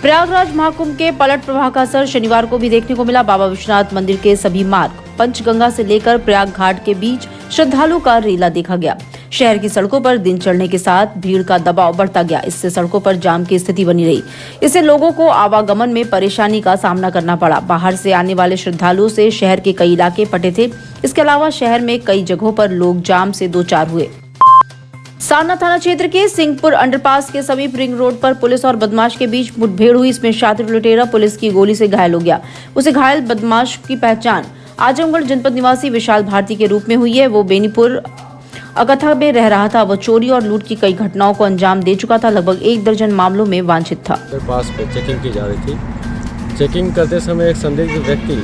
प्रयागराज महाकुंभ के पलट प्रवाह का असर शनिवार को भी देखने को मिला। बाबा विश्वनाथ मंदिर के सभी मार्ग पंचगंगा से लेकर प्रयाग घाट के बीच श्रद्धालुओं का रेला देखा गया। शहर की सड़कों पर दिन चढ़ने के साथ भीड़ का दबाव बढ़ता गया। इससे सड़कों पर जाम की स्थिति बनी रही। इससे लोगों को आवागमन में परेशानी का सामना करना पड़ा। बाहर से आने वाले श्रद्धालुओं से शहर के कई इलाके फटे थे। इसके अलावा शहर में कई जगहों पर लोग जाम से दो चार हुए। सारनाथ थाना क्षेत्र के सिंहपुर अंडरपास के समीप रिंग रोड पर पुलिस और बदमाश के बीच मुठभेड़ हुई। इसमें शातिर लुटेरा पुलिस की गोली से घायल हो गया। उसे घायल बदमाश की पहचान आजमगढ़ जनपद निवासी विशाल भारती के रूप में हुई है। वो बेनीपुर अकथा में रह रहा था। वो चोरी और लूट की कई घटनाओं को अंजाम दे चुका था। लगभग 1 दर्जन मामलों में वांछित था। पास पे चेकिंग की जा रही थी। चेकिंग करते समय एक संदिग्ध व्यक्ति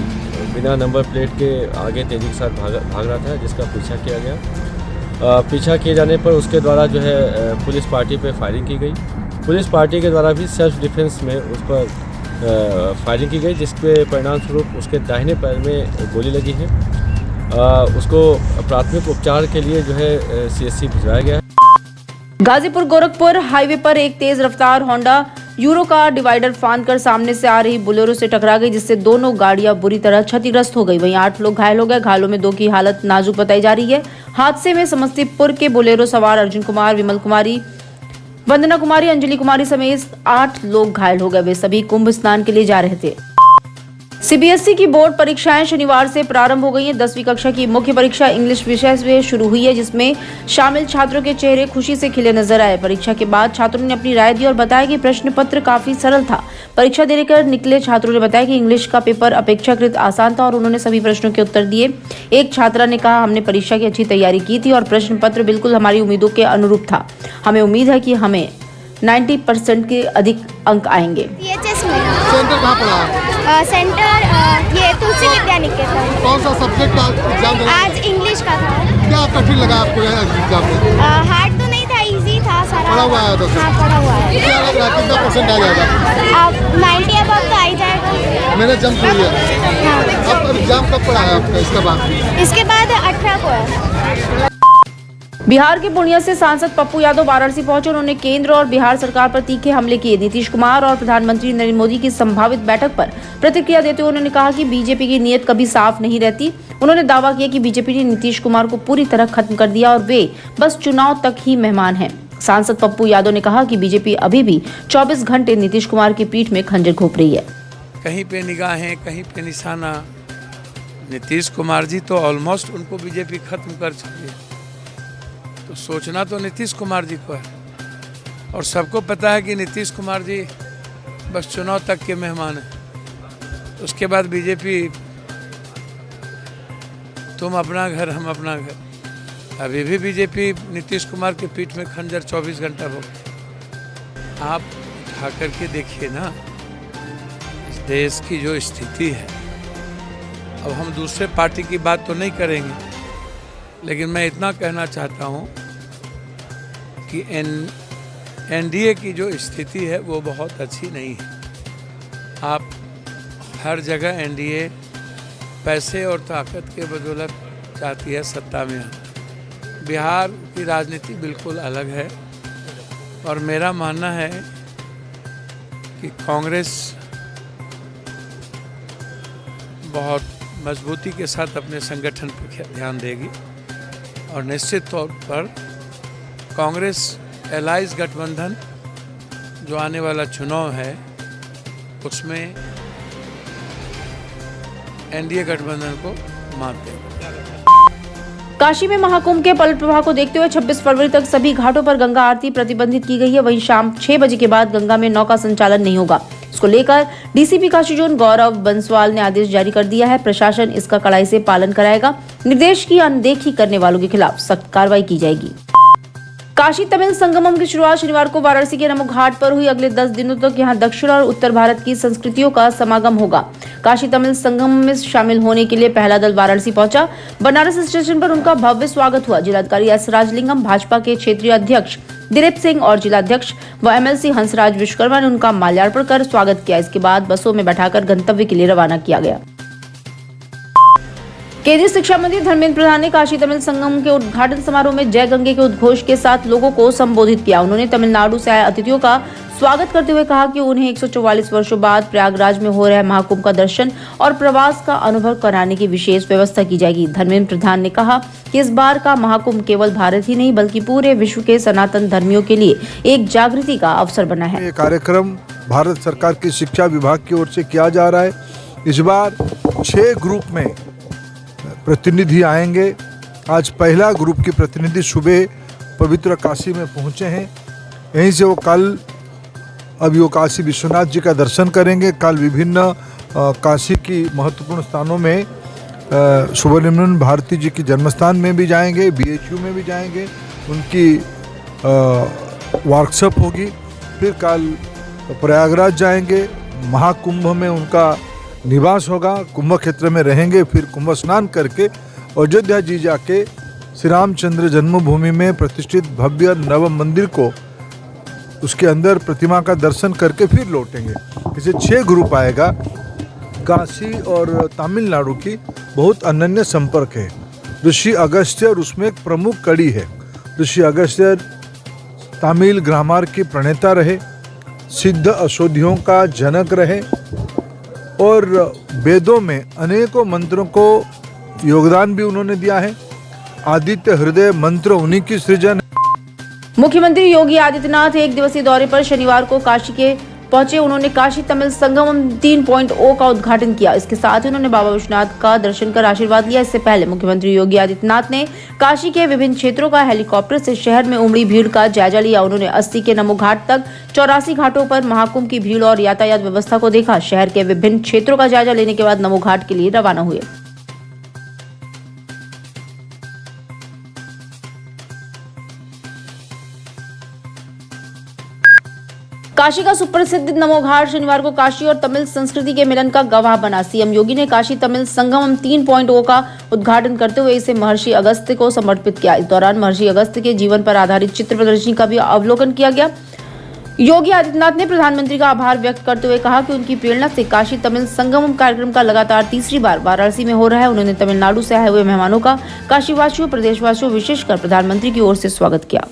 बिना नंबर प्लेट के आगे तेजी के साथ भाग रहा था, जिसका पीछा किया गया। पीछा किए जाने पर उसके द्वारा जो है पुलिस पार्टी पे फायरिंग की गई। पुलिस पार्टी के द्वारा भी सेल्फ डिफेंस में उस पर फायरिंग की गई, जिसके परिणाम स्वरूप उसके दाहिने पैर में गोली लगी है। उसको प्राथमिक उपचार के लिए जो है CSC भिजवाया गया है। गाजीपुर गोरखपुर हाईवे पर एक तेज रफ्तार होंडा यूरो कार डिवाइडर फांदकर सामने से आ रही बोलेरो से टकरा गई, जिससे दोनों गाड़ियां बुरी तरह क्षतिग्रस्त हो गई। वहीं 8 लोग घायल हो गए। घायलों में 2 की हालत नाजुक बताई जा रही है। हादसे में समस्तीपुर के बोलेरो सवार अर्जुन कुमार, विमल कुमारी, वंदना कुमारी, अंजलि कुमारी समेत 8 लोग घायल हो गए। वे सभी कुंभ स्नान के लिए जा रहे थे। CBSE की बोर्ड परीक्षाएं शनिवार से प्रारंभ हो गई हैं। 10वीं कक्षा की मुख्य परीक्षा इंग्लिश विषय से शुरू हुई है, जिसमें शामिल छात्रों के चेहरे खुशी से खिले नजर आए। परीक्षा के बाद छात्रों ने अपनी राय दी और बताया कि प्रश्न पत्र काफी सरल था। परीक्षा देने कर निकले छात्रों ने बताया कि इंग्लिश का पेपर अपेक्षाकृत आसान था और उन्होंने सभी प्रश्नों के उत्तर दिए। एक छात्रा ने कहा, हमने परीक्षा की अच्छी तैयारी की थी और प्रश्न पत्र बिल्कुल हमारी उम्मीदों के अनुरूप था। हमें उम्मीद है कि हमें 90% के अधिक अंक आएंगे। सेंटर कहाँ पड़ा? सेंटर ये तुलसी विद्या निकेतन। कौन सा सब्जेक्ट का एग्जाम देना? आज इंग्लिश का था। क्या कठिन लगा आपको एग्जाम में? हार्ड तो नहीं था, इजी था सारा। पढ़ा हुआ है तो? हाँ, पढ़ा हुआ है। क्या लग रहा है कितना % आ जाएगा? अब 90 अबव तो आ ही जाएगा। मैंने जंप किया है। हाँ। अब एग्जाम कब पड़ा है आपका? इसके बाद 18 को है। बिहार के पूर्णिया से सांसद पप्पू यादव वाराणसी पहुंचे। उन्होंने केंद्र और बिहार सरकार पर तीखे हमले किए। नीतीश कुमार और प्रधानमंत्री नरेंद्र मोदी की संभावित बैठक पर प्रतिक्रिया देते हुए उन्होंने कहा कि बीजेपी की नीयत कभी साफ नहीं रहती। उन्होंने दावा किया कि बीजेपी ने नीतीश कुमार को पूरी तरह खत्म कर दिया और वे बस चुनाव तक ही मेहमान हैं। सांसद पप्पू यादव ने कहा कि बीजेपी अभी भी 24 घंटे नीतीश कुमार की पीठ में खंजर घोंप रही है। कहीं पे निगाहें, कहीं पे निशाना। नीतीश कुमार जी तो ऑलमोस्ट उनको बीजेपी खत्म कर चुकी है, तो सोचना तो नीतीश कुमार जी को है। और सबको पता है कि नीतीश कुमार जी बस चुनाव तक के मेहमान हैं। उसके बाद बीजेपी, तुम अपना घर हम अपना घर। अभी भी बीजेपी नीतीश कुमार के पीठ में खंजर 24 घंटा हो। आप उठा करके देखिए ना इस देश की जो स्थिति है। अब हम दूसरे पार्टी की बात तो नहीं करेंगे, लेकिन मैं इतना कहना चाहता हूं कि NDA की जो स्थिति है वो बहुत अच्छी नहीं है। आप हर जगह NDA पैसे और ताकत के बदौलत चाहती है सत्ता में आना। बिहार की राजनीति बिल्कुल अलग है और मेरा मानना है कि कांग्रेस बहुत मजबूती के साथ अपने संगठन पर ध्यान देगी और निश्चित तौर पर कांग्रेस एलाइज गठबंधन जो आने वाला चुनाव है उसमें NDA गठबंधन को मात देगा। काशी में महाकुंभ के पलट प्रवाह को देखते हुए 26 फरवरी तक सभी घाटों पर गंगा आरती प्रतिबंधित की गई है। वहीं शाम 6 बजे के बाद गंगा में नौका संचालन नहीं होगा। इसको लेकर DCP काशी जोन गौरव बंसवाल ने आदेश जारी कर दिया है। प्रशासन इसका कड़ाई से पालन कराएगा। निर्देश की अनदेखी करने वालों के खिलाफ सख्त कार्रवाई की जाएगी। काशी तमिल संगमम की शुरुआत शनिवार को वाराणसी के नमो घाट पर हुई। अगले 10 दिनों तक यहां दक्षिण और उत्तर भारत की संस्कृतियों का समागम होगा। काशी तमिल संगम में शामिल होने के लिए पहला दल वाराणसी पहुंचा। बनारस स्टेशन पर उनका भव्य स्वागत हुआ। जिलाधिकारी S राजलिंगम, भाजपा के क्षेत्रीय अध्यक्ष दिलीप सिंह और जिलाध्यक्ष व MLC हंसराज विश्वकर्मा ने उनका माल्यार्पण कर स्वागत किया। इसके बाद बसों में बैठाकर गंतव्य के लिए रवाना किया गया। केंद्रीय शिक्षा मंत्री धर्मेंद्र प्रधान ने काशी तमिल संगम के उद्घाटन समारोह में जय गंगे के उद्घोष के साथ लोगों को संबोधित किया। उन्होंने तमिलनाडु से आए अतिथियों का स्वागत करते हुए कहा कि उन्हें 144 वर्षों बाद प्रयागराज में हो रहे महाकुंभ का दर्शन और प्रवास का अनुभव कराने की विशेष व्यवस्था की जाएगी। धर्मेंद्र प्रधान ने कहा कि इस बार का महाकुंभ केवल भारत ही नहीं बल्कि पूरे विश्व के सनातन धर्मियों के लिए एक जागृति का अवसर बना है। ये कार्यक्रम भारत सरकार की शिक्षा विभाग की ओर से किया जा रहा है। इस बार 6 ग्रुप में प्रतिनिधि आएंगे। आज पहला ग्रुप की प्रतिनिधि सुबह पवित्र काशी में पहुंचे हैं। यहीं से वो कल अभी वो काशी विश्वनाथ जी का दर्शन करेंगे। कल विभिन्न काशी की महत्वपूर्ण स्थानों में सुब्रमण्यम भारती जी की जन्मस्थान में भी जाएंगे, BHU में भी जाएंगे, उनकी वर्कशॉप होगी। फिर कल प्रयागराज जाएंगे, महाकुंभ में उनका निवास होगा, कुंभ क्षेत्र में रहेंगे। फिर कुंभ स्नान करके अयोध्या जी जाके श्री रामचंद्र जन्मभूमि में प्रतिष्ठित भव्य नव मंदिर को उसके अंदर प्रतिमा का दर्शन करके फिर लौटेंगे। इसे 6 ग्रुप आएगा। काशी और तमिलनाडु की बहुत अनन्य संपर्क है। ऋषि अगस्त्य उसमें एक प्रमुख कड़ी है। ऋषि अगस्त्य तमिल ग्रामर के प्रणेता रहे, सिद्ध औषधियों का जनक रहे और वेदों में अनेकों मंत्रों को योगदान भी उन्होंने दिया है। आदित्य हृदय मंत्र उन्हीं की सृजन। मुख्यमंत्री योगी आदित्यनाथ एक दिवसीय दौरे पर शनिवार को काशी के पहुंचे। उन्होंने काशी तमिल संगमम 3.0 का उद्घाटन किया। इसके साथ ही उन्होंने बाबा विश्वनाथ का दर्शन कर आशीर्वाद लिया। इससे पहले मुख्यमंत्री योगी आदित्यनाथ ने काशी के विभिन्न क्षेत्रों का हेलीकॉप्टर से शहर में उमड़ी भीड़ का जायजा लिया। उन्होंने 80 के नमो घाट तक 84 घाटों पर महाकुंभ की भीड़ और यातायात व्यवस्था को देखा। शहर के विभिन्न क्षेत्रों का जायजा लेने के बाद नमो घाट के लिए रवाना हुए। काशी का सुप्रसिद्ध नमो घाट शनिवार को काशी और तमिल संस्कृति के मिलन का गवाह बना। सीएम योगी ने काशी तमिल संगमम 3.0 का उद्घाटन करते हुए इसे महर्षि अगस्त्य को समर्पित किया। इस दौरान महर्षि अगस्त्य के जीवन पर आधारित चित्र प्रदर्शनी का भी अवलोकन किया गया। योगी आदित्यनाथ ने प्रधानमंत्री का आभार व्यक्त करते हुए कहा कि उनकी प्रेरणा से काशी तमिल संगमम कार्यक्रम का लगातार तीसरी बार वाराणसी में हो रहा है। उन्होंने तमिलनाडु से आए हुए मेहमानों का काशीवासियों, प्रदेशवासियों, विशेषकर प्रधानमंत्री की ओर से स्वागत किया।